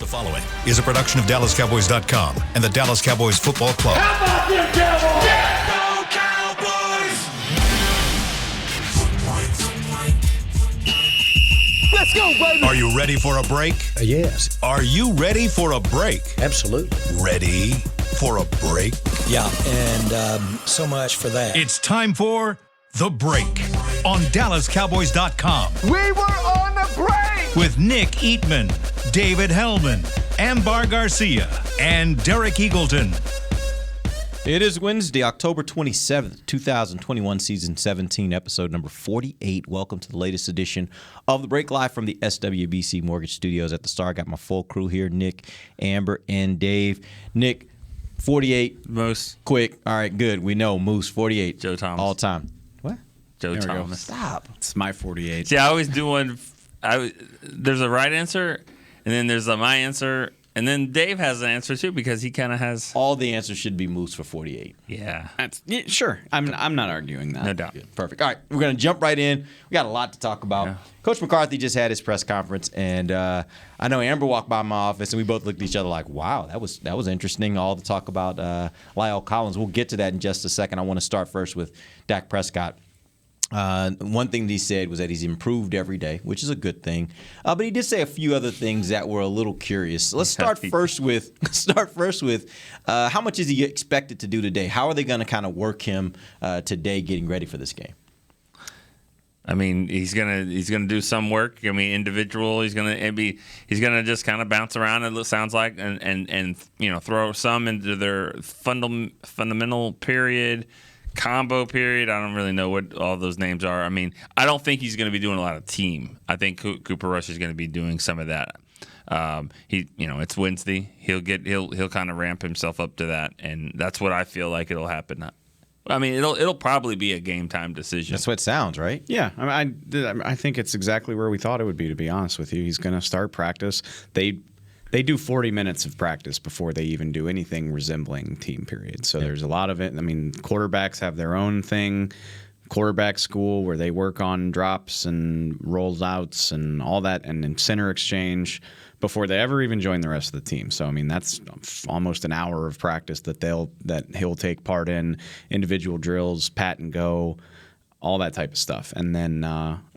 The following is a production of DallasCowboys.com and the Dallas Cowboys Football Club. How about them Cowboys? Yeah! Go Cowboys! Let's go, baby! Are you ready for a break? Yes. Are you ready for a break? Absolutely. Ready for a break? Yeah, and so much for that. It's time for The Break on DallasCowboys.com. We were on the break! With Nick Eatman, David Hellman, Ambar Garcia, and Derek Eagleton. It is Wednesday, October 27th, 2021, Season 17, Episode number 48. Welcome to the latest edition of The Break, live from the SWBC Mortgage Studios at the Star. I got my full crew here, Nick, Amber, and Dave. Nick, 48. Moose. Quick. All right, good. We know Moose, 48. Joe Thomas. All time. What? Joe Thomas. Stop. It's my 48. See, I always do one. There's a right answer, and then there's a my answer, and then Dave has an answer too because he kind of has. All the answers should be Moose for 48. Yeah. Sure. I'm not arguing that. No doubt. Good. Perfect. All right, we're going to jump right in. We got a lot to talk about. Yeah. Coach McCarthy just had his press conference, and I know Amber walked by my office, and we both looked at each other like, wow, that was interesting, all the talk about Lyle Collins. We'll get to that in just a second. I want to start first with Dak Prescott. One thing that he said was that he's improved every day, which is a good thing. But he did say a few other things that were a little curious. Let's start first with how much is he expected to do today? How are they going to kind of work him today, getting ready for this game? I mean, he's gonna do some work. I mean, individual. He's gonna just kind of bounce around. It sounds like, and throw some into their fundamental period. Combo period. I don't really know what all those names are. I mean, I don't think he's going to be doing a lot of team. I think Cooper Rush is going to be doing some of that. It's Wednesday. He'll kind of ramp himself up to that, and that's what I feel like it'll happen. I mean, it'll probably be a game time decision. That's what it sounds, right? Yeah, I think it's exactly where we thought it would be. To be honest with you, he's going to start practice. They do 40 minutes of practice before they even do anything resembling team period. So there's a lot of it. I mean, quarterbacks have their own thing, quarterback school, where they work on drops and rolls outs and all that, and then center exchange before they ever even join the rest of the team. So I mean, that's almost an hour of practice that he'll take part in, individual drills, pat and go, all that type of stuff. And then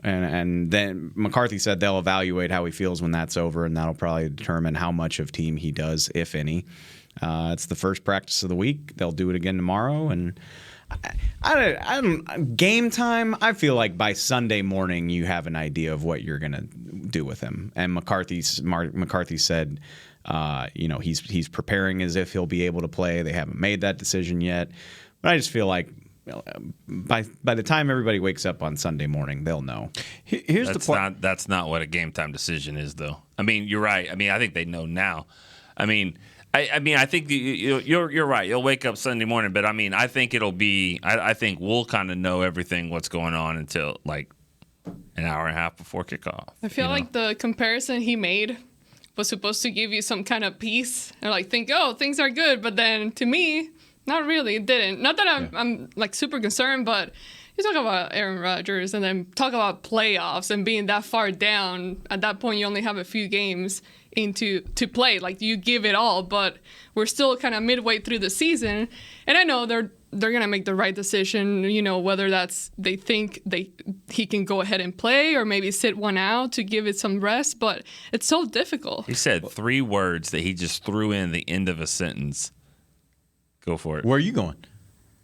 and then McCarthy said they'll evaluate how he feels when that's over, and that'll probably determine how much of team he does, if any. It's the first practice of the week. They'll do it again tomorrow. And game time, I feel like by Sunday morning you have an idea of what you're going to do with him. And McCarthy said he's preparing as if he'll be able to play. They haven't made that decision yet. But I just feel like by the time everybody wakes up on Sunday morning, they'll know. Here's the point. That's not what a game time decision is, though. I mean, you're right. I mean, I think they know now. I mean, I think you're right. You'll wake up Sunday morning, but I mean, I think it'll be. I think we'll kind of know everything what's going on until like an hour and a half before kickoff. I feel like the comparison he made was supposed to give you some kind of peace and like think, oh, things are good, but then to me. Not really, it didn't. Not that I'm like super concerned, but you talk about Aaron Rodgers and then talk about playoffs and being that far down. At that point, you only have a few games to play. Like you give it all, but we're still kind of midway through the season. And I know they're gonna make the right decision. Whether that's they think he can go ahead and play or maybe sit one out to give it some rest. But it's so difficult. He said 3 words that he just threw in the end of a sentence. Go for it. Where are you going?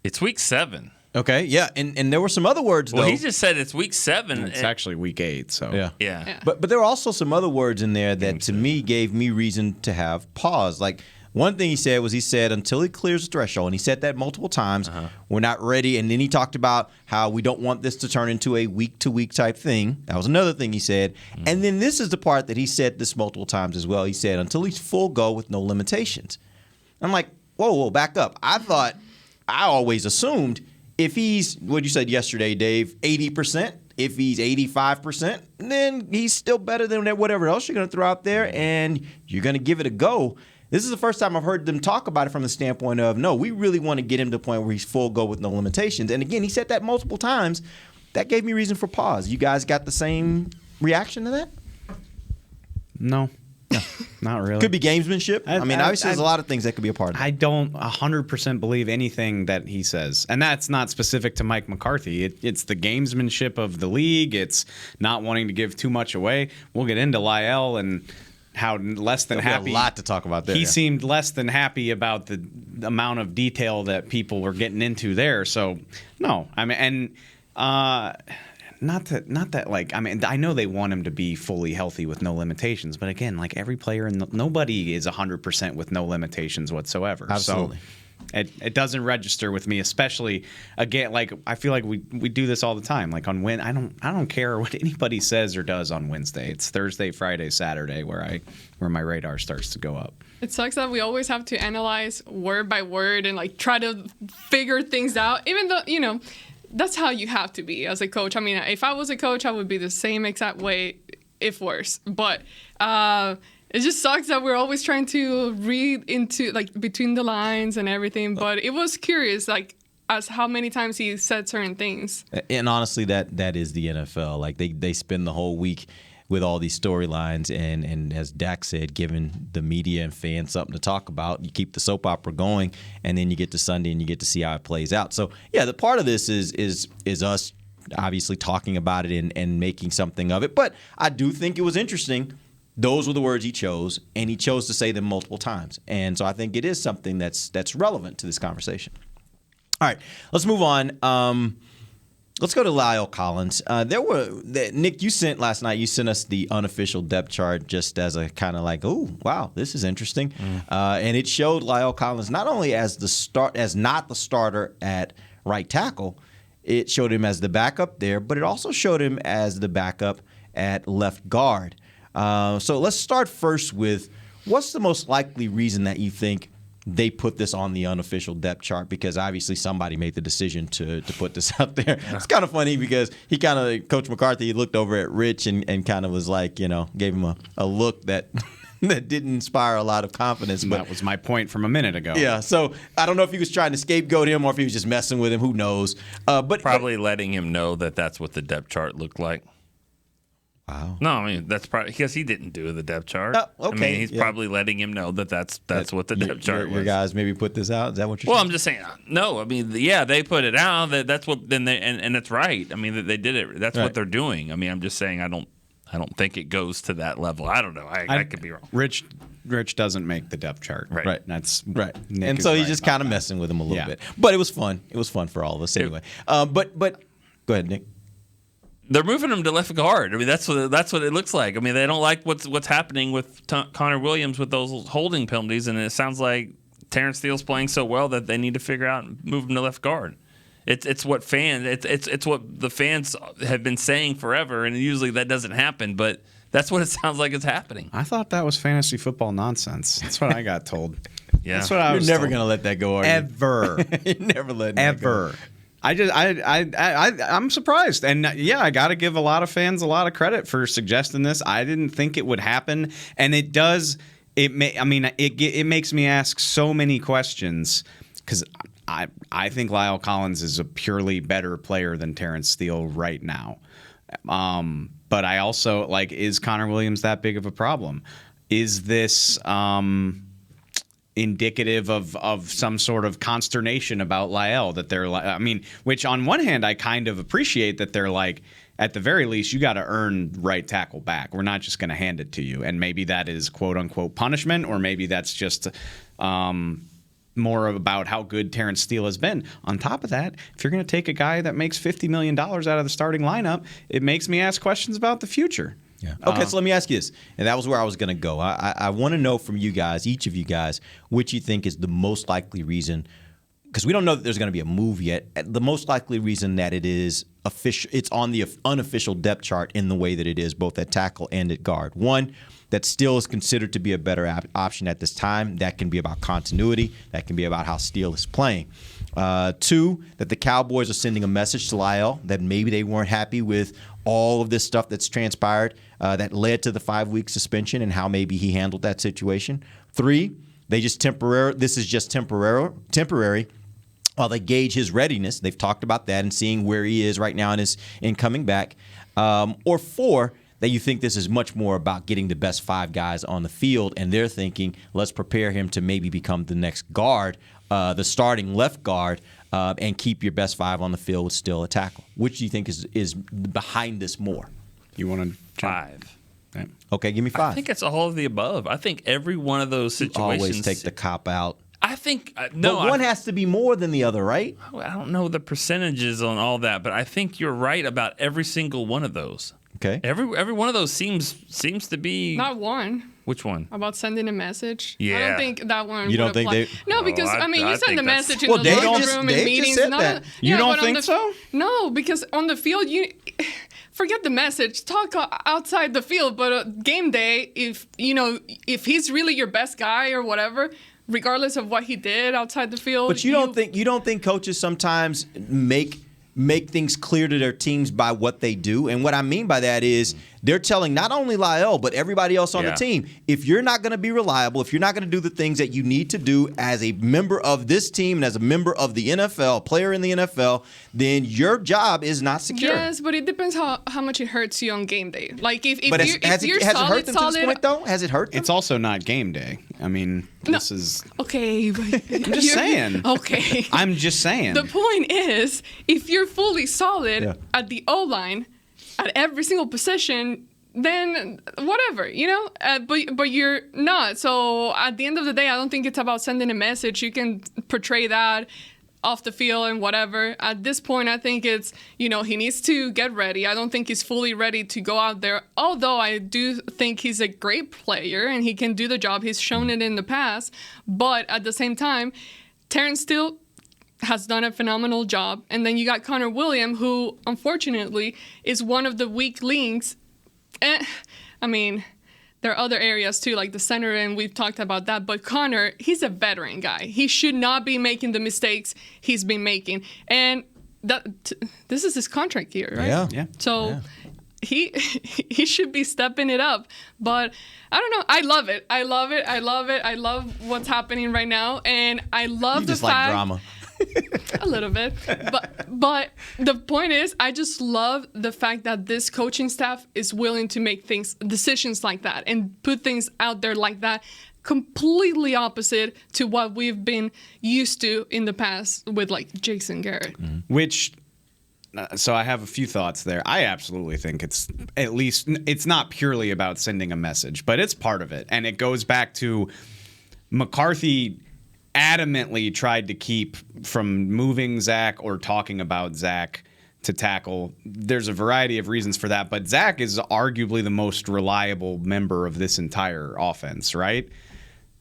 It's week 7. Okay, yeah, and there were some other words, though. Well, he just said it's week 7. It's actually week 8, so. Yeah. But there were also some other words in there that, to me, gave me reason to have pause. Like, one thing he said until he clears the threshold, and he said that multiple times, we're not ready. And then he talked about how we don't want this to turn into a week-to-week type thing. That was another thing he said. And then this is the part that he said this multiple times as well. He said, until he's full go with no limitations. I'm like, whoa, back up. I always assumed if he's, what you said yesterday, Dave, 80%, if he's 85%, then he's still better than whatever else you're going to throw out there, and you're going to give it a go. This is the first time I've heard them talk about it from the standpoint of, no, we really want to get him to the point where he's full go with no limitations. And again, he said that multiple times. That gave me reason for pause. You guys got the same reaction to that? No. Not really. Could be gamesmanship. I mean, obviously, there's a lot of things that could be a part of it. I don't 100% believe anything that he says. And that's not specific to Mike McCarthy. It's the gamesmanship of the league. It's not wanting to give too much away. We'll get into Lyle and how less than happy. A lot to talk about there. He seemed less than happy about the amount of detail that people were getting into there. So, no. I mean, and not that like, I mean, I know they want him to be fully healthy with no limitations, but again, like every player nobody is 100% with no limitations whatsoever. Absolutely. So it doesn't register with me, especially again, like I feel like we do this all the time. Like on I don't care what anybody says or does on Wednesday. It's Thursday, Friday, Saturday where my radar starts to go up. It sucks that we always have to analyze word by word and like try to figure things out, even though, you know, that's how you have to be as a coach. I mean, if I was a coach, I would be the same exact way, if worse. But it just sucks that we're always trying to read into, like, between the lines and everything. But it was curious, like, as how many times he said certain things. And honestly, that is the NFL. Like, they spend the whole week with all these storylines, and as Dak said, giving the media and fans something to talk about. You keep the soap opera going, and then you get to Sunday and you get to see how it plays out. So, yeah, the part of this is us obviously talking about it and making something of it. But I do think it was interesting. Those were the words he chose, and he chose to say them multiple times. And so I think it is something that's relevant to this conversation. All right, let's move on. Let's go to Lyle Collins. Nick, you sent us the unofficial depth chart just as a kind of like, oh, wow, this is interesting. And it showed Lyle Collins not only as not the starter at right tackle, it showed him as the backup there, but it also showed him as the backup at left guard. So let's start first with what's the most likely reason that you think they put this on the unofficial depth chart, because obviously somebody made the decision to put this out there. Yeah. It's kind of funny because Coach McCarthy looked over at Rich and kind of was like, you know, gave him a look that that didn't inspire a lot of confidence. But that was my point from a minute ago. Yeah, so I don't know if he was trying to scapegoat him or if he was just messing with him. Who knows? But probably letting him know that that's what the depth chart looked like. Wow. No, I mean, that's probably because he didn't do the depth chart. Okay. I mean, he's probably letting him know that's what the depth chart was. Your guys maybe put this out? Is that what you're saying? Well, I'm just saying, no. I mean, yeah, they put it out. That's what, then they, and it's right. I mean, they did it. That's right. What they're doing. I mean, I'm just saying, I don't think it goes to that level. I don't know. I could be wrong. Rich doesn't make the depth chart. Right. That's right. Nick and so he's right just kind of messing with him a little bit. But it was fun. It was fun for all of us anyway. But go ahead, Nick. They're moving him to left guard. I mean, that's what it looks like. I mean, they don't like what's happening with Connor Williams with those holding penalties, and it sounds like Terrence Steele's playing so well that they need to figure out and move him to left guard. It's what the fans have been saying forever, and usually that doesn't happen, but that's what it sounds like is happening. I thought that was fantasy football nonsense. That's what I got told. Yeah, that's what I was You're never told. gonna let that go, are you? Ever. You're never letting that go. I'm surprised, and yeah, I got to give a lot of fans a lot of credit for suggesting this. I didn't think it would happen, and it does. It makes me ask so many questions because I think Lyle Collins is a purely better player than Terrence Steele right now. But I also is Connor Williams that big of a problem? Is this indicative of some sort of consternation about Lyle that they're which on one hand I kind of appreciate that they're like, at the very least you got to earn right tackle back. We're not just going to hand it to you, and maybe that is quote unquote punishment, or maybe that's just more about how good Terrence Steele has been. On top of that, if you're going to take a guy that makes $50 million out of the starting lineup, it makes me ask questions about the future. Yeah. Okay, so let me ask you this, and that was where I was going to go. I want to know from you guys, each of you guys, which you think is the most likely reason, because we don't know that there's going to be a move yet. The most likely reason that it is official, it's on the unofficial depth chart in the way that it is, both at tackle and at guard. One, that Steele is considered to be a better option at this time. That can be about continuity. That can be about how Steele is playing. Two, that the Cowboys are sending a message to Lyle that maybe they weren't happy with all of this stuff that's transpired that led to the 5-week suspension and how maybe he handled that situation. Three, this is just temporary while they gauge his readiness. They've talked about that and seeing where he is right now in coming back. Or four, that you think this is much more about getting the best 5 guys on the field, and they're thinking, let's prepare him to maybe become the next guard, the starting left guard, and keep your best 5 on the field with still a tackle. Which do you think is behind this more? You want to 5. Yeah. Okay, give me 5. I think it's all of the above. I think every one of those situations. Always take the cop out. I think no. But one has to be more than the other, right? I don't know the percentages on all that, but I think you're right about every single one of those. Okay. Every one of those seems to be. Not one. Which one? About sending a message. Yeah. I don't think that one. You don't would think apply. they? No, because I you send think the that's- message in Well, the Dave locker just- room Dave in just meetings. said Not that. on- You yeah, don't but on think the- so? No, because on the field, you forget the message. Talk outside the field. But game day, if he's really your best guy or whatever, regardless of what he did outside the field. But you don't think coaches sometimes make things clear to their teams by what they do? And what I mean by that is they're telling not only Lyle, but everybody else on the team, if you're not going to be reliable, if you're not going to do the things that you need to do as a member of this team and as a member of the NFL, player in the NFL, then your job is not secure. Yes, but it depends how much it hurts you on game day. Like if But you're has it solid, hurt them to this point, though? Has it hurt them? It's also not game day. I mean, this is. Okay, but I'm just saying. Okay. I'm just saying. The point is, if you're fully solid at the O-line, at every single position, then whatever, but you're not. So at the end of the day, I don't think it's about sending a message. You can portray that off the field and whatever. At this point, I think it's, he needs to get ready. I don't think he's fully ready to go out there, although I do think he's a great player and he can do the job. He's shown it in the past. But at the same time, Terrence Steele has done a phenomenal job. And then you got Connor Williams, who unfortunately is one of the weak links. I mean, there are other areas too, like the center, and we've talked about that. But Connor, he's a veteran guy. He should not be making the mistakes he's been making. And this is his contract year, right? Yeah. So he should be stepping it up. But I don't know. I love it. I love what's happening right now. And I love You the just fact. like drama. A little bit, but the point is, I just love the fact that this coaching staff is willing to make decisions like that and put things out there like that, completely opposite to what we've been used to in the past with like Jason Garrett. Which, so I have a few thoughts there. I absolutely think it's at least, it's not purely about sending a message, but it's part of it. And it goes back to McCarthy adamantly tried to keep from moving Zach or talking about Zach to tackle. There's a variety of reasons for that, but Zach is arguably the most reliable member of this entire offense, right?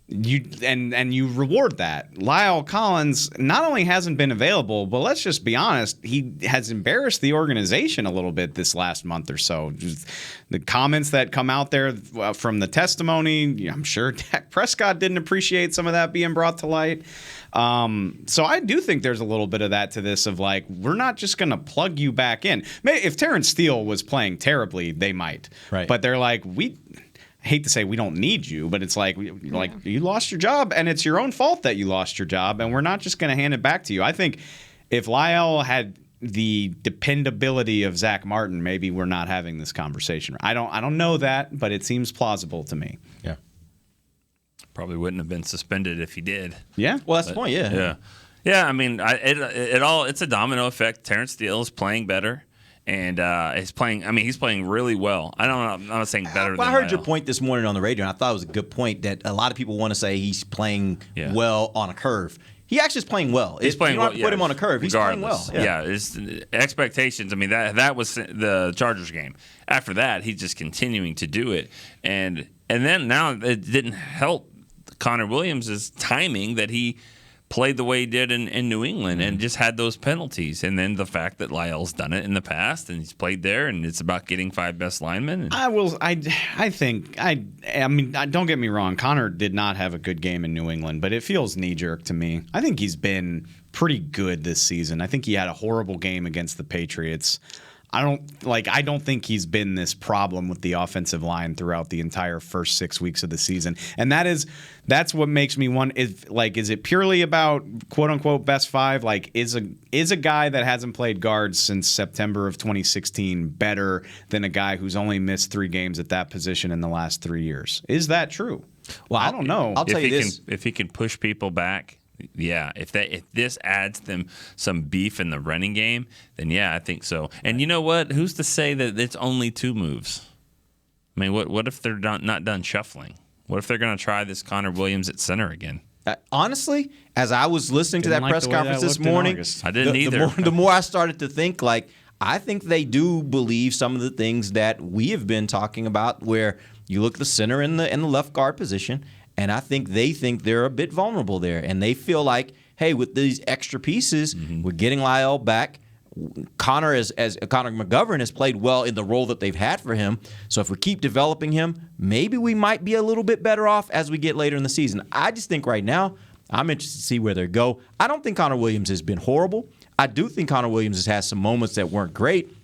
You reward that. Lyle Collins not only hasn't been available, but let's just be honest, he has embarrassed the organization a little bit this last month or so. Just the comments that come out there from the testimony, I'm sure Dak Prescott didn't appreciate some of that being brought to light. So I do think there's a little bit of that to this of like, we're not just going to plug you back in. If Terrence Steele was playing terribly, they might. Right. But they're like, I hate to say we don't need you, but it's like you lost your job and it's your own fault that you lost your job, and we're not just going to hand it back to you. I think if Lyle had the dependability of Zach Martin, maybe we're not having this conversation. I don't know that, but it seems plausible to me. Yeah. Probably wouldn't have been suspended if he did. Yeah. Well, that's the point. Yeah. Yeah. I mean, it's a domino effect. Terrence Steele is playing better. And he's playing really well. I'm not saying better than I heard Lyle. your point this morning on the radio, and I thought it was a good point that a lot of people want to say he's playing well on a curve. He actually is playing well. He's playing you don't well. have to put him on a curve. He's playing well. Regardless. Yeah, expectations. I mean, that was the Chargers game. After that, he's just continuing to do it. And then now it didn't help Connor Williams' timing that he played the way he did in New England and just had those penalties. And then the fact that Lyle's done it in the past and he's played there, and it's about getting 5 best linemen. I mean, don't get me wrong. Connor did not have a good game in New England, but it feels knee-jerk to me. I think he's been pretty good this season. I think he had a horrible game against the Patriots. I don't think he's been this problem with the offensive line throughout the entire first 6 weeks of the season. And that's what makes me wonder, is it purely about quote unquote best five? Like, is a guy that hasn't played guard since September of 2016 better than a guy who's only missed 3 games at that position in the last 3 years? Is that true? Well, I don't know. I'll tell you this. If he can push people back, yeah. If this adds them some beef in the running game, then yeah, I think so. And you know what? Who's to say that it's only 2 moves? I mean, what if they're not done shuffling? What if they're going to try this Connor Williams at center again? Honestly, as I was listening to that press conference this morning, I didn't either. The more I started to think, I think they do believe some of the things that we have been talking about, where you look at the center and the left guard position, and I think they think they're a bit vulnerable there. And they feel like, hey, with these extra pieces, we're getting Lyle back. Connor McGovern has played well in the role that they've had for him. So if we keep developing him, maybe we might be a little bit better off as we get later in the season. I just think right now, I'm interested to see where they go. I don't think Connor Williams has been horrible. I do think Connor Williams has had some moments that weren't great.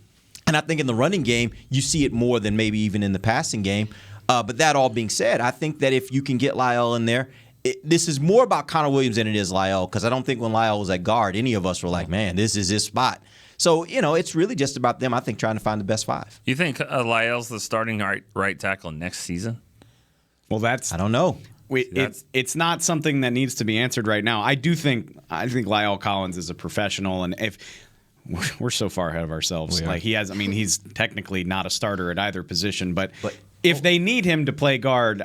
And I think in the running game, you see it more than maybe even in the passing game. But that all being said, I think that if you can get Lyle in there, this is more about Connor Williams than it is Lyle, because I don't think when Lyle was at guard, any of us were like, man, this is his spot. So, it's really just about them, I think, trying to find the best 5. You think Lyle's the starting right tackle next season? Well, I don't know. It's not something that needs to be answered right now. I think Lyle Collins is a professional, and if we're so far ahead of ourselves, he's technically not a starter at either position, but if they need him to play guard,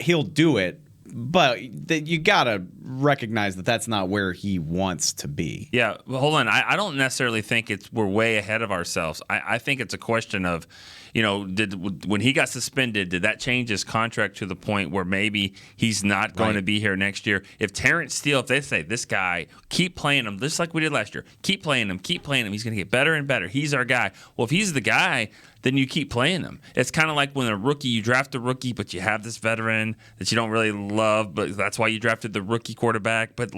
he'll do it. But you gotta recognize that that's not where he wants to be. Yeah, well, hold on. I don't necessarily think we're way ahead of ourselves. I think it's a question of, when he got suspended, did that change his contract to the point where maybe he's not going to be here next year? If Terrence Steele, if they say this guy, keep playing him, just like we did last year, keep playing him, he's going to get better and better. He's our guy. Well, if he's the guy, then you keep playing him. It's kind of like when you draft a rookie, but you have this veteran that you don't really love, but that's why you drafted the rookie quarterback. But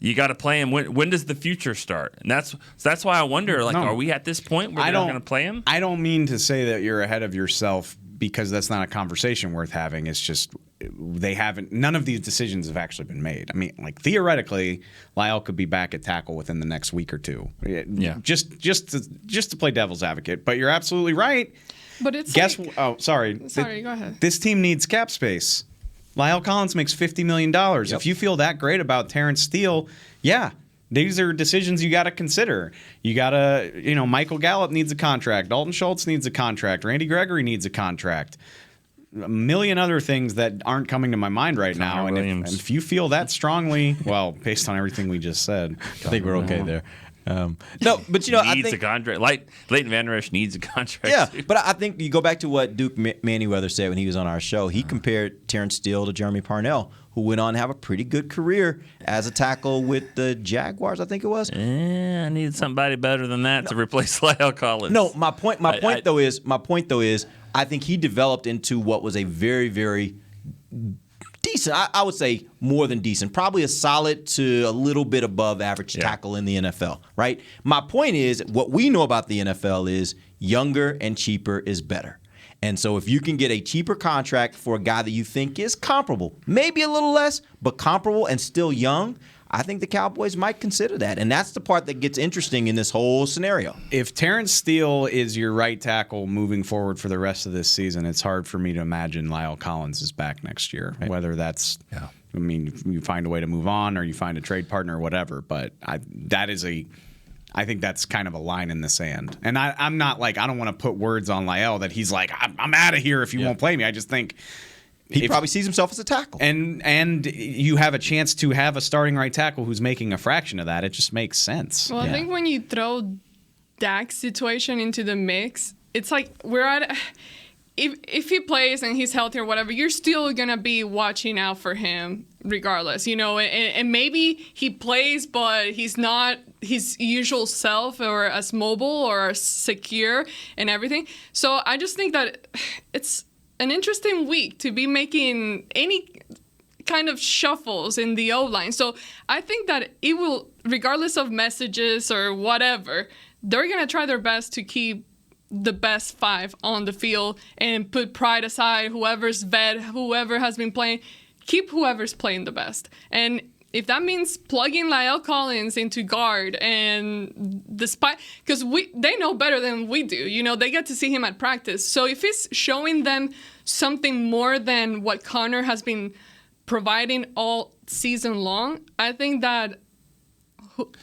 you got to play him. When does the future start? And that's why I wonder, are we at this point where they're going to play him? I don't mean to say that you're ahead of yourself, because that's not a conversation worth having. It's just none of these decisions have actually been made. I mean, theoretically, Lyle could be back at tackle within the next week or 2. Yeah. Just to play devil's advocate. But you're absolutely right. But it's sorry, go ahead. This team needs cap space. Lyle Collins makes $50 million. Yep. If you feel that great about Terrence Steele, yeah, these are decisions you got to consider. You got to, Michael Gallup needs a contract. Dalton Schultz needs a contract. Randy Gregory needs a contract. A million other things that aren't coming to my mind right now. And if you feel that strongly, well, based on everything we just said, I think we're okay there. No, but I think a contract. Leighton Van Der Esch needs a contract. Yeah, too. but I think you go back to what Duke Manyweather said when he was on our show. He compared Terrence Steele to Jeremy Parnell, who went on to have a pretty good career as a tackle with the Jaguars, I think it was. I needed somebody better than that to replace Lyle Collins. No, my point though is, I think he developed into what was a very, very decent, I would say more than decent, probably a solid to a little bit above average tackle in the NFL, right? My point is, what we know about the NFL is younger and cheaper is better. And so if you can get a cheaper contract for a guy that you think is comparable, maybe a little less, but comparable and still young, I think the Cowboys might consider that. And that's the part that gets interesting in this whole scenario. If Terrence Steele is your right tackle moving forward for the rest of this season, it's hard for me to imagine Lyle Collins is back next year. Right. Whether that's, you find a way to move on or you find a trade partner or whatever. But I think that's kind of a line in the sand. And I'm not I don't want to put words on Lyle that he's like, I'm out of here if you won't play me. I just think he probably sees himself as a tackle. And you have a chance to have a starting right tackle who's making a fraction of that. It just makes sense. Well, I think when you throw Dak's situation into the mix, it's like we're at if he plays and he's healthy or whatever, you're still going to be watching out for him regardless, and maybe he plays, but he's not his usual self or as mobile or as secure and everything. So I just think that it's an interesting week to be making any kind of shuffles in the O-line. So I think that it will, regardless of messages or whatever, they're going to try their best to keep the best 5 on the field and put pride aside, whoever's vet, whoever has been playing, keep whoever's playing the best. And if that means plugging Lyle Collins into guard, and because they know better than we do, you know, they get to see him at practice. So if it's showing them something more than what Connor has been providing all season long, I think that,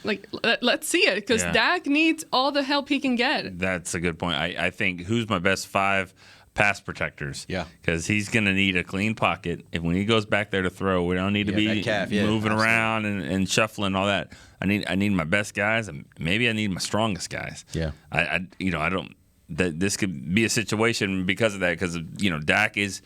like, let's see it, because Dak needs all the help he can get. That's a good point. I think who's my best 5 pass protectors? Yeah. Because he's going to need a clean pocket. If when he goes back there to throw, we don't need to be moving around and shuffling all that. I need my best guys, and maybe I need my strongest guys. Yeah. I don't. That this could be a situation because of that. Because Dak is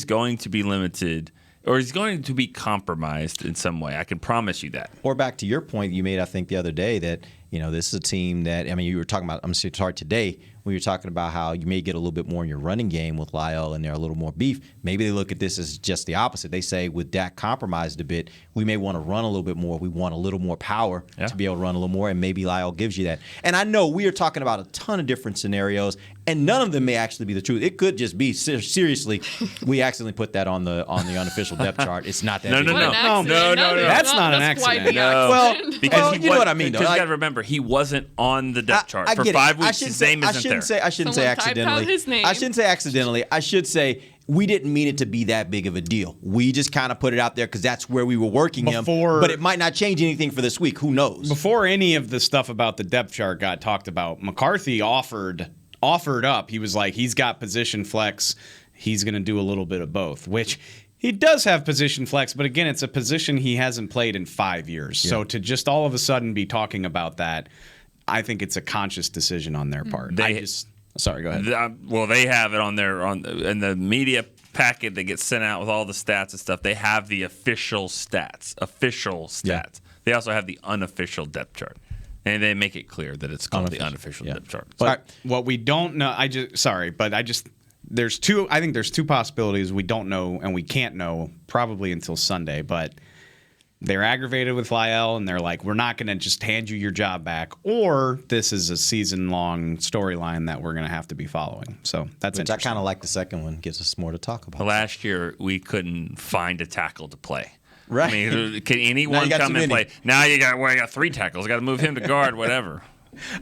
going to be limited. Or he's going to be compromised in some way. I can promise you that. Or back to your point you made, I think, the other day that, this is a team that, you were talking about, I'm sorry, today, when you were talking about how you may get a little bit more in your running game with Lyle and they're a little more beef. Maybe they look at this as just the opposite. They say with Dak compromised a bit, we may want to run a little bit more. We want a little more power to be able to run a little more, and maybe Lyle gives you that. And I know we are talking about a ton of different scenarios, and none of them may actually be the truth. It could just be, seriously, we accidentally put that on the unofficial depth chart. It's not that big. No. That's not an accident. No. Because you know what I mean, though. Because you got to remember, he wasn't on the depth chart for 5 weeks. His name isn't there. I shouldn't say accidentally. His name. I shouldn't say accidentally. I should say we didn't mean it to be that big of a deal. We just kind of put it out there because that's where we were working him. But it might not change anything for this week. Who knows? Before any of the stuff about the depth chart got talked about, McCarthy offered up. He was like, he's got position flex. He's going to do a little bit of both, which he does have position flex. But again, it's a position he hasn't played in 5 years. Yeah. So to just all of a sudden be talking about that, I think it's a conscious decision on their part. Sorry, go ahead. Well, they have it in the media packet that gets sent out with all the stats and stuff. They have the official stats. Yeah. They also have the unofficial depth chart, and they make it clear that it's called the unofficial depth chart. But what we don't know, there's two. I think there's 2 possibilities we don't know and we can't know probably until Sunday, but. They're aggravated with Lyle, and they're like, we're not going to just hand you your job back, or this is a season-long storyline that we're going to have to be following. So that's interesting. I kind of like the second one. Gives us more to talk about. Last year, we couldn't find a tackle to play. Right. I mean, can anyone come and play? Now you got 3 tackles. Got to move him to guard, whatever.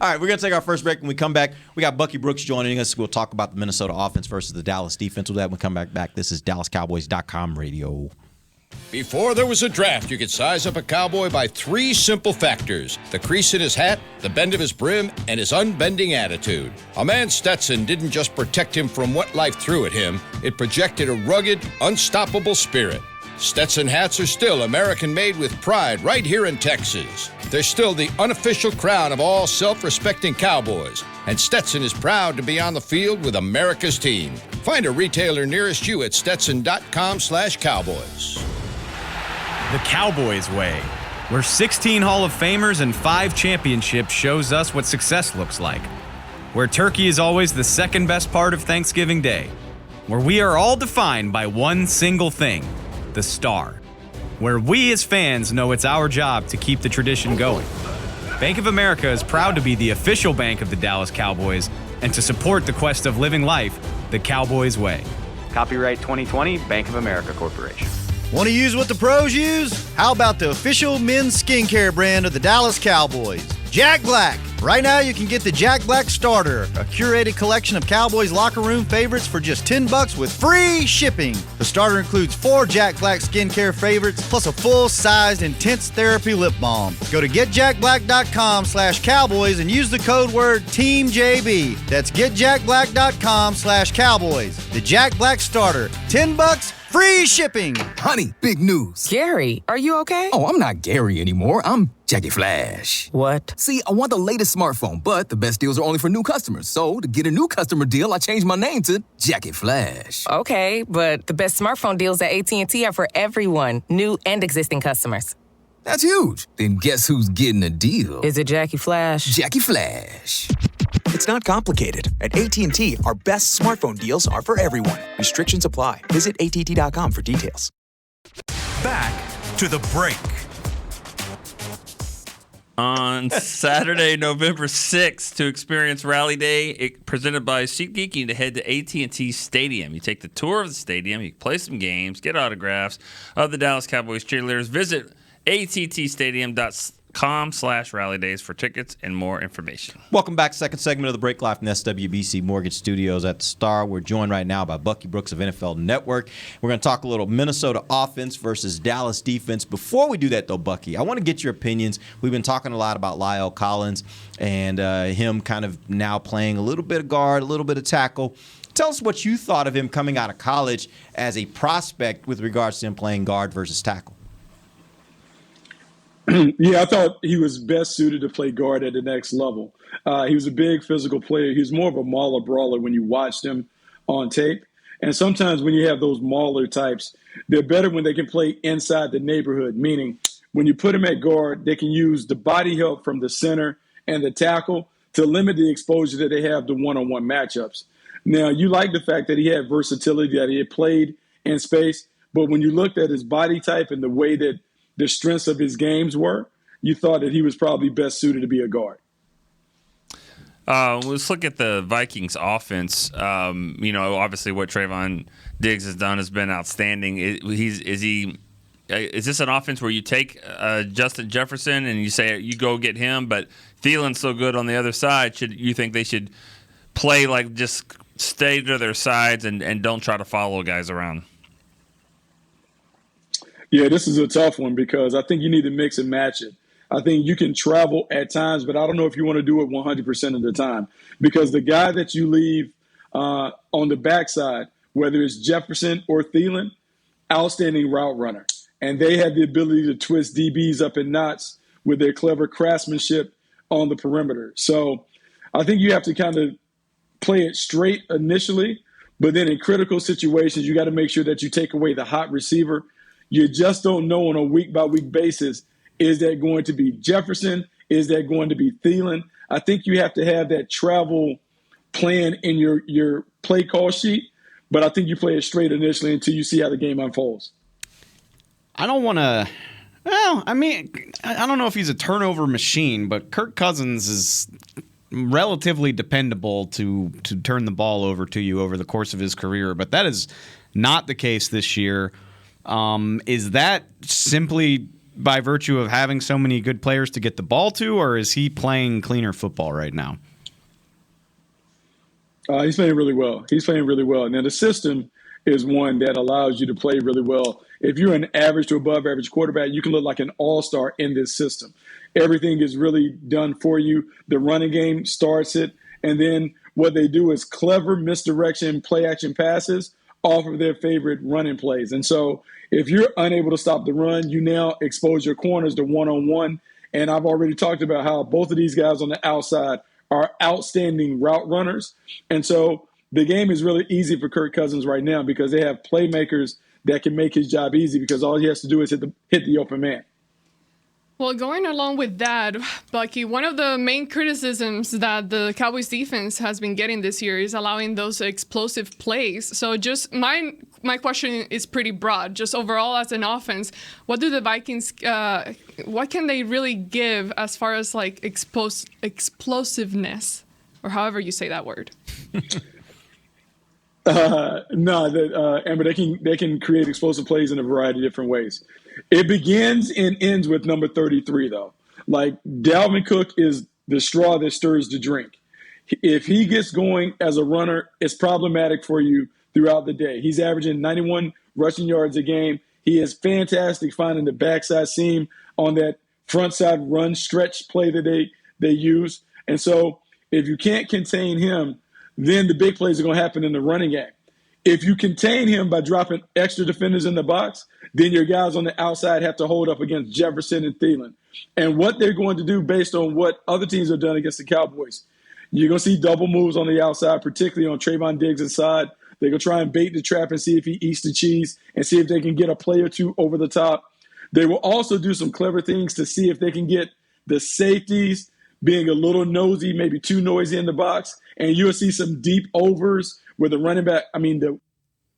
All right, we're going to take our first break. When we come back, we got Bucky Brooks joining us. We'll talk about the Minnesota offense versus the Dallas defense. With that, when we come back, this is DallasCowboys.com radio. Before there was a draft, you could size up a cowboy by 3 simple factors: the crease in his hat, the bend of his brim, and his unbending attitude. A man's Stetson didn't just protect him from what life threw at him, it projected a rugged, unstoppable spirit. Stetson hats are still American-made with pride right here in Texas. They're still the unofficial crown of all self-respecting cowboys, and Stetson is proud to be on the field with America's team. Find a retailer nearest you at stetson.com/cowboys. The Cowboys way, where 16 Hall of Famers and 5 championships shows us what success looks like. Where turkey is always the second best part of Thanksgiving Day. Where we are all defined by one single thing, the star. Where we as fans know it's our job to keep the tradition going. Bank of America is proud to be the official bank of the Dallas Cowboys and to support the quest of living life the Cowboys way. Copyright 2020, Bank of America Corporation. Want to use what the pros use? How about the official men's skincare brand of the Dallas Cowboys, Jack Black? Right now you can get the Jack Black Starter, a curated collection of Cowboys locker room favorites for just $10 with free shipping. The starter includes 4 Jack Black skincare favorites plus a full-sized intense therapy lip balm. Go to getjackblack.com/cowboys and use the code word TEAMJB. That's getjackblack.com/cowboys. The Jack Black Starter, $10. Free shipping! Honey, big news. Gary, are you okay? Oh, I'm not Gary anymore. I'm Jackie Flash. What? See, I want the latest smartphone, but the best deals are only for new customers. So, to get a new customer deal, I changed my name to Jackie Flash. Okay, but the best smartphone deals at AT&T are for everyone, new and existing customers. That's huge. Then guess who's getting a deal? Is it Jackie Flash? Jackie Flash. It's not complicated. At AT&T, our best smartphone deals are for everyone. Restrictions apply. Visit att.com for details. Back to the break. on Saturday, November 6th to experience Rally Day presented by SeatGeek. You need to head to AT&T Stadium. You take the tour of the stadium. You play some games, get autographs of the Dallas Cowboys cheerleaders. Visit attstadium.com/Rally Days for tickets and more information. Welcome back. Second segment of the break live from SWBC Mortgage Studios at the Star. We're joined right now by Bucky Brooks of NFL Network. We're going to talk a little Minnesota offense versus Dallas defense. Before we do that, though, Bucky, I want to get your opinions. We've been talking a lot about Lyle Collins and him kind of now playing a little bit of guard, a little bit of tackle. Tell us what you thought of him coming out of college as a prospect with regards to him playing guard versus tackle. Yeah, I thought he was best suited to play guard at the next level. He was a big physical player. He was more of a mauler brawler when you watched him on tape. And sometimes when you have those mauler types, they're better when they can play inside the neighborhood, meaning when you put him at guard, they can use the body help from the center and the tackle to limit the exposure that they have to one-on-one matchups. Now, you like the fact that he had versatility, that he had played in space, but when you looked at his body type and the way that the strengths of his games were, you thought that he was probably best suited to be a guard. Let's look at the Vikings offense. Obviously what Trayvon Diggs has done has been outstanding. Is this an offense where you take Justin Jefferson and you say you go get him, but Thielen's so good on the other side? You think they should play like just stay to their sides and don't try to follow guys around? Yeah, this is a tough one because I think you need to mix and match it. I think you can travel at times, but I don't know if you want to do it 100% of the time because the guy that you leave on the backside, whether it's Jefferson or Thielen, outstanding route runner. And they have the ability to twist DBs up in knots with their clever craftsmanship on the perimeter. So I think you have to kind of play it straight initially, but then in critical situations, you got to make sure that you take away the hot receiver. You just don't know on a week-by-week basis, is that going to be Jefferson? Is that going to be Thielen? I think you have to have that travel plan in your play call sheet, but I think you play it straight initially until you see how the game unfolds. I don't want to – well, I mean, I don't know if he's a turnover machine, but Kirk Cousins is relatively dependable to turn the ball over to you over the course of his career, but that is not the case this year. Is that simply by virtue of having so many good players to get the ball to, or is he playing cleaner football right now? He's playing really well. Now, the system is one that allows you to play really well. If you're an average to above average quarterback, you can look like an all-star in this system. Everything is really done for you. The running game starts it, and then what they do is clever misdirection play-action passes off of their favorite running plays. And so if you're unable to stop the run, you now expose your corners to one-on-one. And I've already talked about how both of these guys on the outside are outstanding route runners. And so the game is really easy for Kirk Cousins right now because they have playmakers that can make his job easy because all he has to do is hit the open man. Well, going along with that, Bucky, one of the main criticisms that the Cowboys defense has been getting this year is allowing those explosive plays. So just my question is pretty broad. Just overall as an offense, what do the Vikings, what can they really give as far as like explosiveness, or however you say that word? Amber, they can create explosive plays in a variety of different ways. It begins and ends with number 33, though. Like, Dalvin Cook is the straw that stirs the drink. If he gets going as a runner, it's problematic for you throughout the day. He's averaging 91 rushing yards a game. He is fantastic finding the backside seam on that front side run stretch play that they use. And so if you can't contain him, then the big plays are going to happen in the running game. If you contain him by dropping extra defenders in the box, then your guys on the outside have to hold up against Jefferson and Thielen. And what they're going to do based on what other teams have done against the Cowboys, you're going to see double moves on the outside, particularly on Trayvon Diggs' side. They're going to try and bait the trap and see if he eats the cheese and see if they can get a play or two over the top. They will also do some clever things to see if they can get the safeties being a little nosy, maybe too noisy in the box. And you'll see some deep overs where the running back, the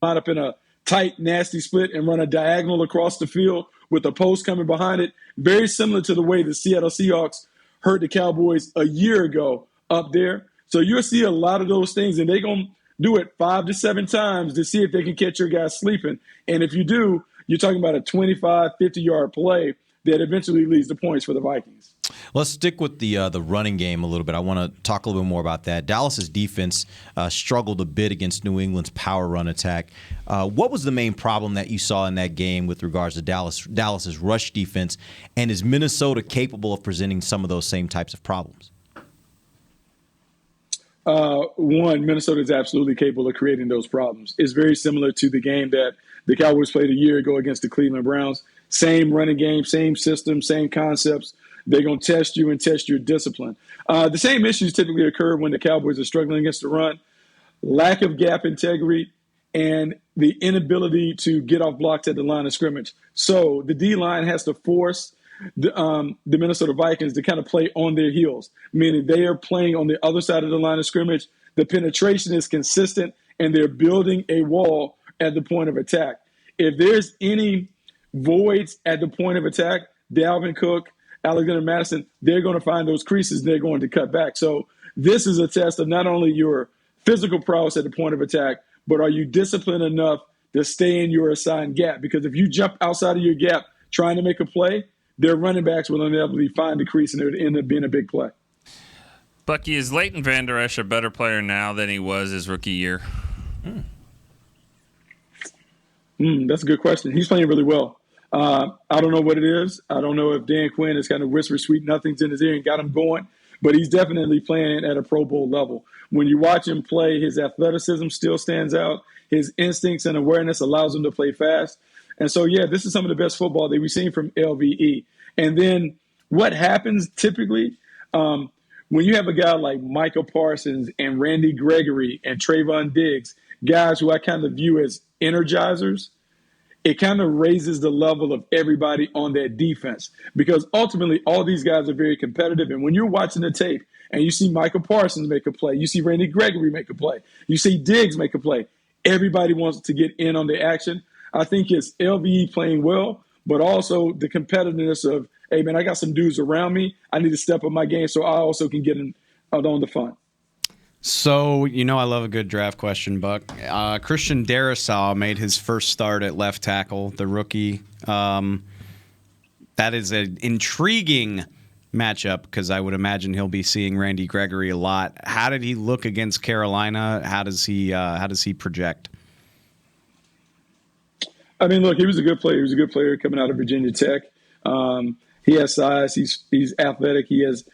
line up in a tight, nasty split and run a diagonal across the field with a post coming behind it. Very similar to the way the Seattle Seahawks hurt the Cowboys a year ago up there. So you'll see a lot of those things, and they're going to do it 5 to 7 times to see if they can catch your guys sleeping. And if you do, you're talking about a 25, 50-yard play that eventually leads to points for the Vikings. Let's stick with the running game a little bit. I want to talk a little bit more about that. Dallas's defense struggled a bit against New England's power run attack. What was the main problem that you saw in that game with regards to Dallas's rush defense, and is Minnesota capable of presenting some of those same types of problems? One, Minnesota is absolutely capable of creating those problems. It's very similar to the game that the Cowboys played a year ago against the Cleveland Browns. Same running game, same system, same concepts. They're going to test you and test your discipline. The same issues typically occur when the Cowboys are struggling against the run. Lack of gap integrity and the inability to get off blocks at the line of scrimmage. So the D-line has to force the Minnesota Vikings to kind of play on their heels, meaning they are playing on the other side of the line of scrimmage. The penetration is consistent, and they're building a wall at the point of attack. If there's any voids at the point of attack, Dalvin Cook, Alexander Madison, they're going to find those creases and they're going to cut back. So this is a test of not only your physical prowess at the point of attack, but are you disciplined enough to stay in your assigned gap? Because if you jump outside of your gap trying to make a play, their running backs will inevitably find the crease and it would end up being a big play. Bucky, is Leighton Van Der Esch a better player now than he was his rookie year? That's a good question. He's playing really well. I don't know what it is. I don't know if Dan Quinn has kind of whispered sweet nothings in his ear and got him going, but he's definitely playing at a Pro Bowl level. When you watch him play, his athleticism still stands out. His instincts and awareness allows him to play fast. And so, yeah, this is some of the best football that we've seen from LVE. And then what happens typically when you have a guy like Micah Parsons and Randy Gregory and Trayvon Diggs, guys who I kind of view as energizers, it kind of raises the level of everybody on that defense because ultimately all these guys are very competitive. And when you're watching the tape and you see Micah Parsons make a play, you see Randy Gregory make a play, you see Diggs make a play, everybody wants to get in on the action. I think it's LVE playing well, but also the competitiveness of, hey, man, I got some dudes around me. I need to step up my game so I also can get in on the fun. So, I love a good draft question, Buck. Christian Daresh made his first start at left tackle, the rookie. That is an intriguing matchup because I would imagine he'll be seeing Randy Gregory a lot. How did he look against Carolina? How does he project? I mean, look, he was a good player. He was a good player coming out of Virginia Tech. He has size. He's athletic. He has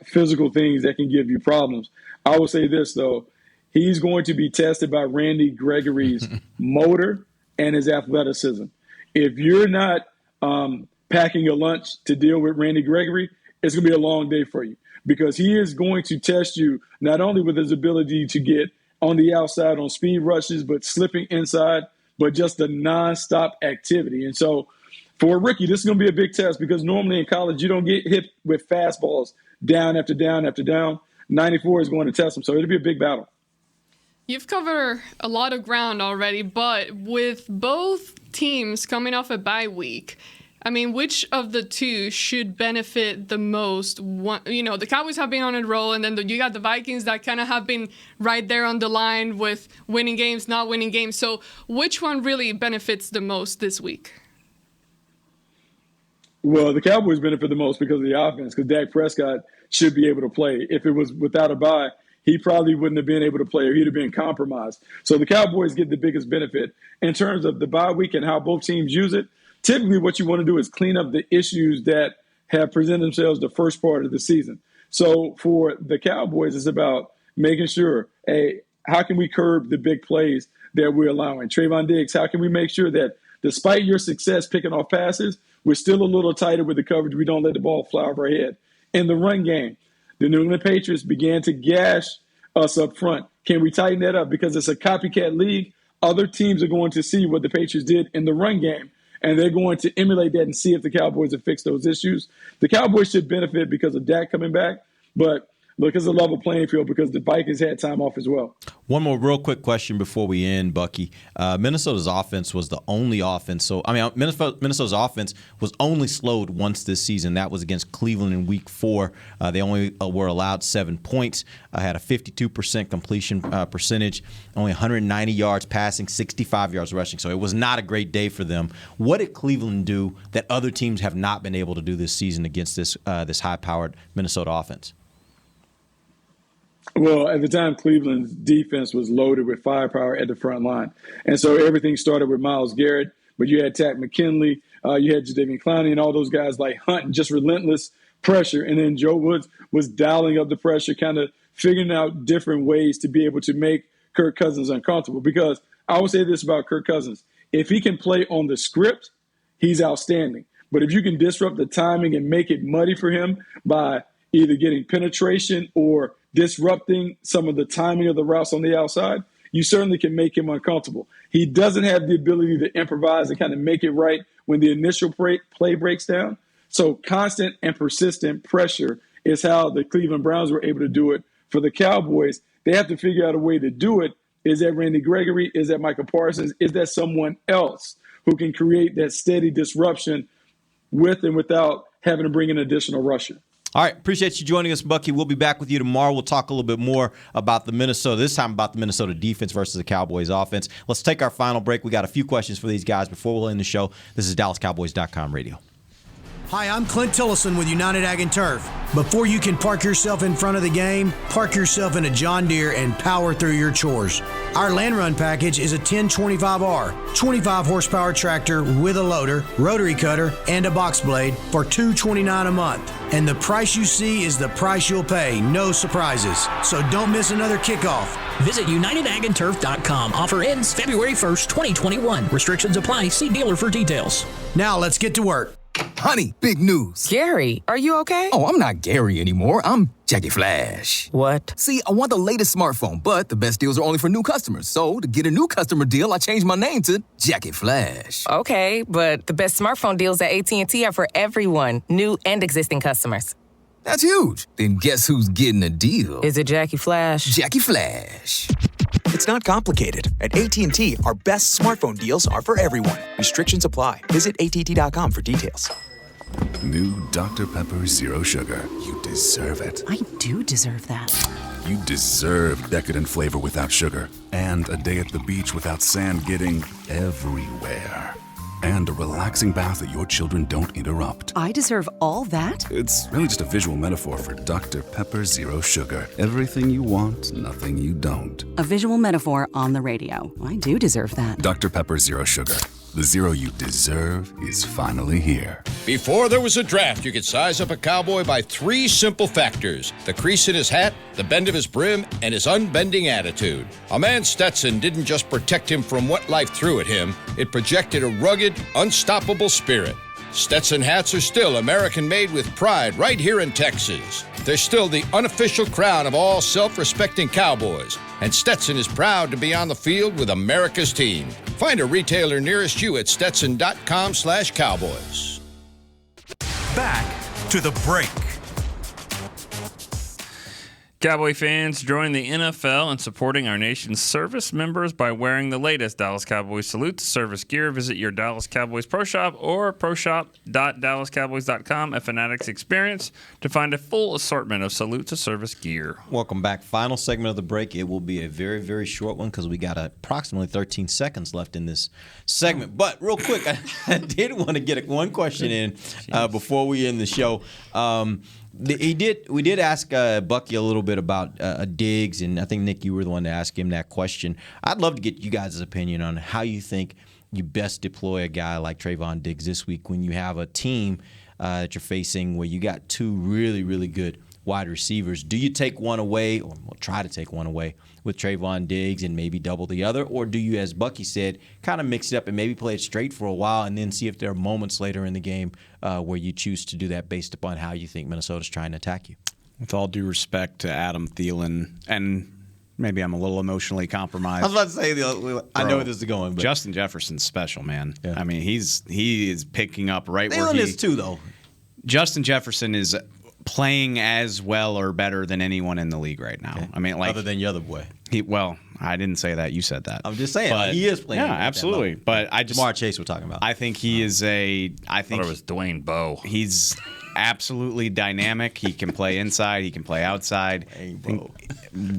physical things that can give you problems. I will say this, though. He's going to be tested by Randy Gregory's motor and his athleticism. If you're not packing a lunch to deal with Randy Gregory, it's going to be a long day for you because he is going to test you not only with his ability to get on the outside on speed rushes, but slipping inside, but just the nonstop activity. And so for a rookie, this is going to be a big test because normally in college, you don't get hit with fastballs down after down after down. 94 is going to test him, so it'll be a big battle. You've covered a lot of ground already, but with both teams coming off a bye week, I mean, which of the two should benefit the most? The Cowboys have been on a roll, and then you got the Vikings that kind of have been right there on the line with winning games, not winning games. So which one really benefits the most this week? Well, the Cowboys benefit the most because of the offense, because Dak Prescott should be able to play. If it was without a bye, he probably wouldn't have been able to play or he'd have been compromised. So the Cowboys get the biggest benefit. In terms of the bye week and how both teams use it, typically what you want to do is clean up the issues that have presented themselves the first part of the season. So for the Cowboys, it's about making sure, hey, how can we curb the big plays that we're allowing? Trayvon Diggs, how can we make sure that despite your success picking off passes, we're still a little tighter with the coverage. We don't let the ball fly over our head. In the run game, the New England Patriots began to gash us up front. Can we tighten that up? Because it's a copycat league. Other teams are going to see what the Patriots did in the run game, and they're going to emulate that and see if the Cowboys have fixed those issues. The Cowboys should benefit because of Dak coming back, but look, it's a level playing field because the Vikings had time off as well. One more real quick question before we end, Bucky. Minnesota's offense was the only offense. Minnesota's offense was only slowed once this season. That was against Cleveland in Week 4. They only were allowed 7 points. Had a 52% completion percentage, only 190 yards passing, 65 yards rushing. So it was not a great day for them. What did Cleveland do that other teams have not been able to do this season against this high-powered Minnesota offense? Well, at the time, Cleveland's defense was loaded with firepower at the front line. And so everything started with Myles Garrett, but you had Takk McKinley, you had Jadeveon Clowney, and all those guys like Hunt, just relentless pressure. And then Joe Woods was dialing up the pressure, kind of figuring out different ways to be able to make Kirk Cousins uncomfortable. Because I would say this about Kirk Cousins. If he can play on the script, he's outstanding. But if you can disrupt the timing and make it muddy for him by either getting penetration or disrupting some of the timing of the routes on the outside, you certainly can make him uncomfortable. He doesn't have the ability to improvise and kind of make it right when the initial play breaks down. So constant and persistent pressure is how the Cleveland Browns were able to do it. For the Cowboys, they have to figure out a way to do it. Is that Randy Gregory? Is that Michael Parsons? Is that someone else who can create that steady disruption with and without having to bring in an additional rusher? All right, appreciate you joining us, Bucky. We'll be back with you tomorrow. We'll talk a little bit more about this time about the Minnesota defense versus the Cowboys offense. Let's take our final break. We got a few questions for these guys before we'll end the show. This is DallasCowboys.com radio. Hi, I'm Clint Tillison with United Ag and Turf. Before you can park yourself in front of the game, park yourself in a John Deere and power through your chores. Our Land Run package is a 1025R, 25 horsepower tractor with a loader, rotary cutter, and a box blade for $229 a month. And the price you see is the price you'll pay, no surprises. So don't miss another kickoff. Visit UnitedAgAndTurf.com. Offer ends February 1st, 2021. Restrictions apply. See dealer for details. Now let's get to work. Honey, big news. Gary, are you okay? Oh, I'm not Gary anymore. I'm Jackie Flash. What? See, I want the latest smartphone, but the best deals are only for new customers. So, to get a new customer deal, I changed my name to Jackie Flash. Okay, but the best smartphone deals at AT&T are for everyone, new and existing customers. That's huge. Then guess who's getting a deal? Is it Jackie Flash? Jackie Flash. It's not complicated. At AT&T, our best smartphone deals are for everyone. Restrictions apply. Visit att.com for details. New Dr. Pepper Zero Sugar. You deserve it. I do deserve that. You deserve decadent flavor without sugar. And a day at the beach without sand getting everywhere. And a relaxing bath that your children don't interrupt. I deserve all that? It's really just a visual metaphor for Dr. Pepper Zero Sugar. Everything you want, nothing you don't. A visual metaphor on the radio. I do deserve that. Dr. Pepper Zero Sugar. The zero you deserve is finally here. Before there was a draft, you could size up a cowboy by 3 simple factors: the crease in his hat, the bend of his brim, and his unbending attitude. A man's Stetson didn't just protect him from what life threw at him, it projected a rugged, unstoppable spirit. Stetson hats are still American-made with pride right here in Texas. They're still the unofficial crown of all self-respecting cowboys, and Stetson is proud to be on the field with America's team. Find a retailer nearest you at stetson.com/cowboys. Back to the break. Cowboy fans, join the NFL in supporting our nation's service members by wearing the latest Dallas Cowboys salute to service gear. Visit your Dallas Cowboys Pro Shop or proshop.dallascowboys.com, a Fanatics experience, to find a full assortment of salute to service gear. Welcome back. Final segment of the break. It will be a very, very short one because we got approximately 13 seconds left in this segment. But real quick, I did want to get one question in before we end the show. We did ask Bucky a little bit about Diggs, and I think, Nick, you were the one to ask him that question. I'd love to get you guys' opinion on how you think you best deploy a guy like Trayvon Diggs this week when you have a team that you're facing where you got 2 really, really good wide receivers. Do you take one away, or try to take one away with Trayvon Diggs and maybe double the other? Or do you, as Bucky said, kind of mix it up and maybe play it straight for a while and then see if there are moments later in the game where you choose to do that based upon how you think Minnesota's trying to attack you? With all due respect to Adam Thielen, and maybe I'm a little emotionally compromised. I was about to say, I know where this is going. But Justin Jefferson's special, man. Yeah. I mean, he is picking up right Thielen where he is too, though. Justin Jefferson is playing as well or better than anyone in the league right now. Okay. I mean, like other than your other boy. I didn't say that. You said that. I'm just saying but, he is playing. Yeah, absolutely. But I just Jamar Chase we're talking about. I think he is I think it was Dwayne Bowe. He's absolutely dynamic. He can play inside. He can play outside.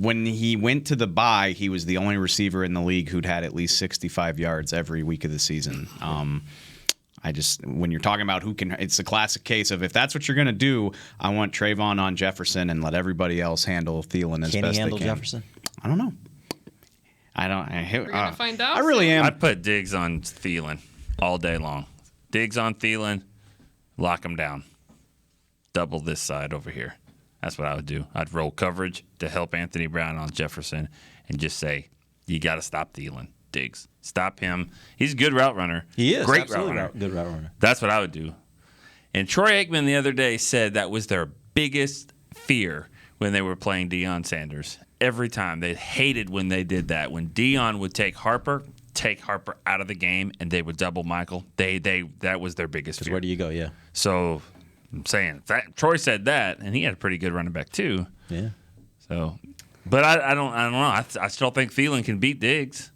When he went to the bye, he was the only receiver in the league who'd had at least 65 yards every week of the season. When you're talking about who can, it's a classic case of if that's what you're going to do, I want Trayvon on Jefferson and let everybody else handle Thielen as best they can. Can he handle Jefferson? I don't know. We're gonna find out. I really am. I put Diggs on Thielen all day long. Diggs on Thielen, lock him down. Double this side over here. That's what I would do. I'd roll coverage to help Anthony Brown on Jefferson and just say, you got to stop Thielen. Diggs. Stop him. He's a good route runner. He is. Great route runner. Good route runner. That's what I would do. And Troy Aikman the other day said that was their biggest fear when they were playing Deion Sanders. Every time. They hated when they did that. When Deion would take Harper out of the game, and they would double Michael, that was their biggest fear. Where do you go? Yeah. So I'm saying that Troy said that, and he had a pretty good running back too. Yeah. So, but I don't know. I still think Thielen can beat Diggs.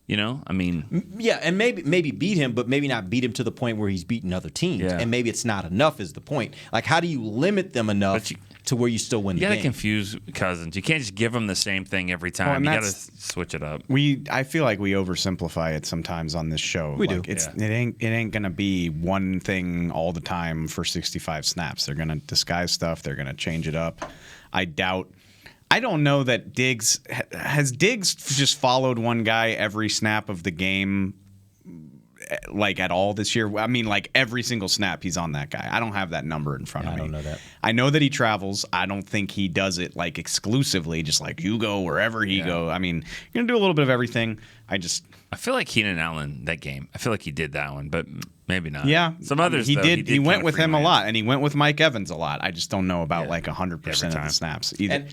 You know, I mean, yeah, and maybe beat him, but maybe not beat him to the point where he's beating other teams. Yeah. And maybe it's not enough is the point. Like, how do you limit them enough to where you still win the game? You got to confuse Cousins. You can't just give them the same thing every time. You got to switch it up. I feel like we oversimplify it sometimes on this show. We do. It ain't gonna be one thing all the time for 65 snaps. They're gonna disguise stuff. They're gonna change it up. I don't know that Diggs has just followed one guy every snap of the game, like at all this year. I mean, like every single snap he's on that guy. I don't have that number in front of me. I don't know that. I know that he travels. I don't think he does it like exclusively, just like you go wherever he go. I mean, you're gonna do a little bit of everything. I feel like Keenan Allen that game. I feel like he did that one, but maybe not. Yeah, some others he though, did. He went with him a freelance. lot, and he went with Mike Evans a lot. I just don't know about like 100% of the snaps either.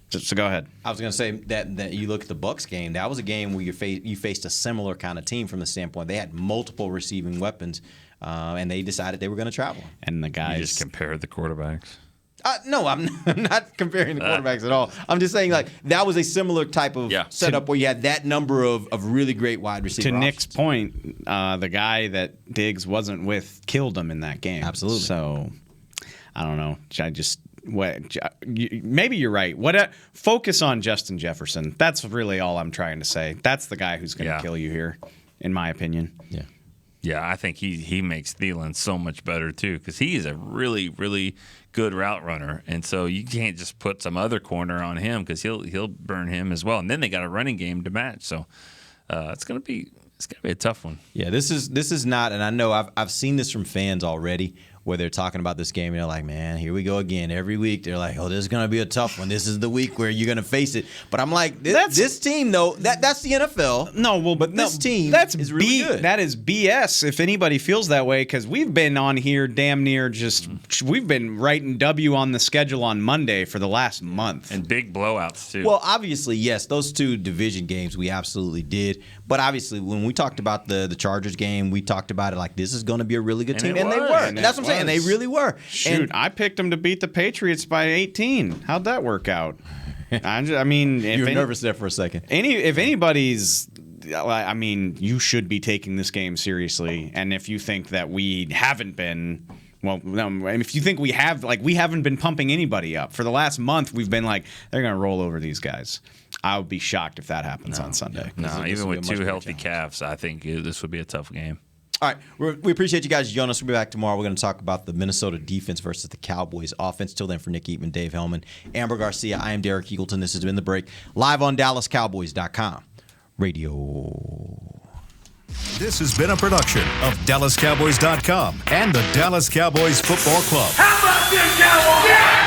So go ahead. I was going to say that you look at the Bucs game. That was a game where you faced a similar kind of team from the standpoint they had multiple receiving weapons, and they decided they were going to travel. And the guys you just compared the quarterbacks. No, I'm not comparing the quarterbacks at all. I'm just saying like that was a similar type of setup where you had that number of really great wide receivers. To Nick's point, the guy that Diggs wasn't with killed him in that game. Absolutely. So I don't know. Maybe you're right. Focus on Justin Jefferson. That's really all I'm trying to say. That's the guy who's going to kill you here, in my opinion. Yeah. Yeah, I think he makes Thielen so much better too because he is a really, really good route runner, and so you can't just put some other corner on him because he'll burn him as well. And then they got a running game to match, so it's gonna be a tough one. Yeah, this is not, and I know I've seen this from fans already where they're talking about this game and they're like, man, here we go again. Every week they're like, oh, this is going to be a tough one. This is the week where you're going to face it. But I'm like, this team, though, that's the NFL. This team is really good. That is BS if anybody feels that way because we've been on here damn near we've been writing W on the schedule on Monday for the last month. And big blowouts, too. Well, obviously, yes, those two division games we absolutely did. But obviously, when we talked about the Chargers game, we talked about it like this is going to be a really good team. And they were. And that's what I'm saying. They really were. Shoot, I picked them to beat the Patriots by 18. How'd that work out? I mean, you were nervous there for a second. If anybody's, I mean, you should be taking this game seriously. And if you think that we haven't been, well, no, if you think we have, like, we haven't been pumping anybody up for the last month, we've been like, they're going to roll over these guys. I would be shocked if that happens on Sunday. No, even with two healthy calves, I think this would be a tough game. All right, we appreciate you guys joining us. We'll be back tomorrow. We're going to talk about the Minnesota defense versus the Cowboys offense. Till then, for Nick Eatman, Dave Hellman, Amber Garcia, I am Derek Eagleton. This has been The Break, live on DallasCowboys.com radio. This has been a production of DallasCowboys.com and the Dallas Cowboys Football Club. How about this, Cowboys? Yeah!